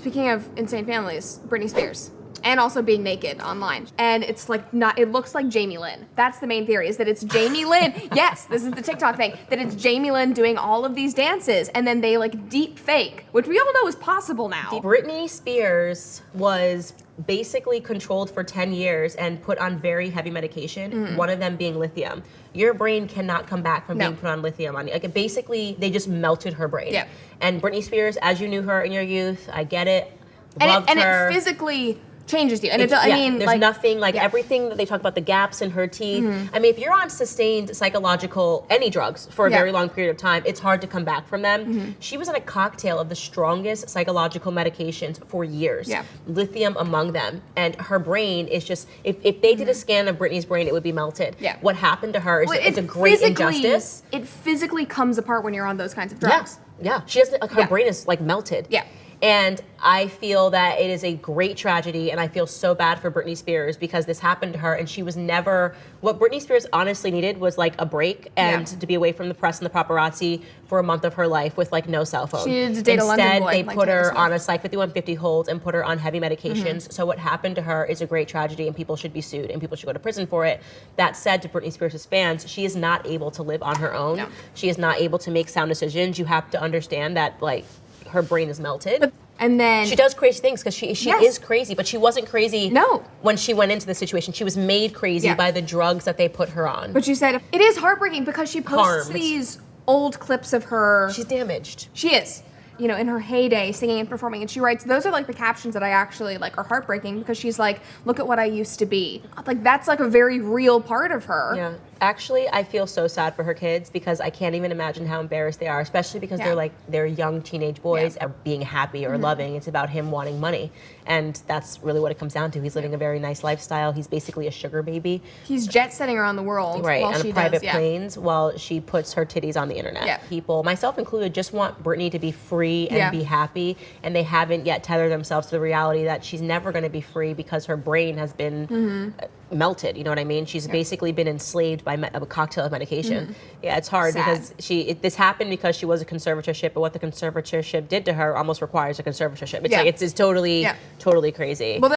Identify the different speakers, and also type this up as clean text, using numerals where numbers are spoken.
Speaker 1: Speaking of insane families, Britney Spears. And also being naked online. And it's like not, it looks like Jamie Lynn. That's the main theory, is that it's Jamie Lynn. Yes, this is the TikTok thing, that it's Jamie Lynn doing all of these dances and then they like deep fake, which we all know is possible now.
Speaker 2: Britney Spears was basically controlled for 10 years and put on very heavy medication, one of them being lithium. Your brain cannot come back from being put on lithium. Like basically, they just melted her brain.
Speaker 1: Yeah.
Speaker 2: And Britney Spears, as you knew her in your youth, I get it,
Speaker 1: And
Speaker 2: loved her.
Speaker 1: it physically changes you. And
Speaker 2: It's-
Speaker 1: I mean,
Speaker 2: there's
Speaker 1: like,
Speaker 2: nothing like everything that they talk about, the gaps in her teeth. I mean, if you're on sustained psychological, any drugs for a very long period of time, it's hard to come back from them. She was on a cocktail of the strongest psychological medications for years, lithium among them. And her brain is just, if they did a scan of Britney's brain, it would be melted. What happened to her is it's a great injustice.
Speaker 1: It physically comes apart when you're on those kinds of drugs.
Speaker 2: Yeah, she doesn't, like her brain is like melted.
Speaker 1: Yeah.
Speaker 2: And I feel that it is a great tragedy, and I feel so bad for Britney Spears because this happened to her, and she was never, what Britney Spears honestly needed was like a break and to be away from the press and the paparazzi for a month of her life with like no cell phone.
Speaker 1: She needed to date a London boy.
Speaker 2: Instead, they put her on a Psych 5150 hold and put her on heavy medications. So what happened to her is a great tragedy, and people should be sued, and people should go to prison for it. That said, to Britney Spears' fans, she is not able to live on her own. She is not able to make sound decisions. You have to understand that like her brain is melted.
Speaker 1: And then
Speaker 2: she does crazy things because she is crazy, but she wasn't crazy when she went into the situation. She was made crazy by the drugs that they put her on.
Speaker 1: But she said it is heartbreaking because she posts these old clips of her.
Speaker 2: She's damaged.
Speaker 1: She is. You know, in her heyday, singing and performing, and she writes, those are like the captions that I actually like are heartbreaking because she's like, look at what I used to be. Like that's like a very real part of her.
Speaker 2: Yeah. Actually, I feel so sad for her kids because I can't even imagine how embarrassed they are, especially because they're young teenage boys are being happy or loving. It's about him wanting money. And that's really what it comes down to. He's living a very nice lifestyle. He's basically a sugar baby.
Speaker 1: He's jet setting around the world while
Speaker 2: on
Speaker 1: she
Speaker 2: private
Speaker 1: does,
Speaker 2: planes while she puts her titties on the internet. People, myself included, just want Britney to be free and be happy, and they haven't yet tethered themselves to the reality that she's never going to be free because her brain has been melted. You know what I mean? She's basically been enslaved by a cocktail of medication. Yeah, it's hard because this happened because she was a conservatorship, but what the conservatorship did to her almost requires a conservatorship. It's like it's totally crazy. Well,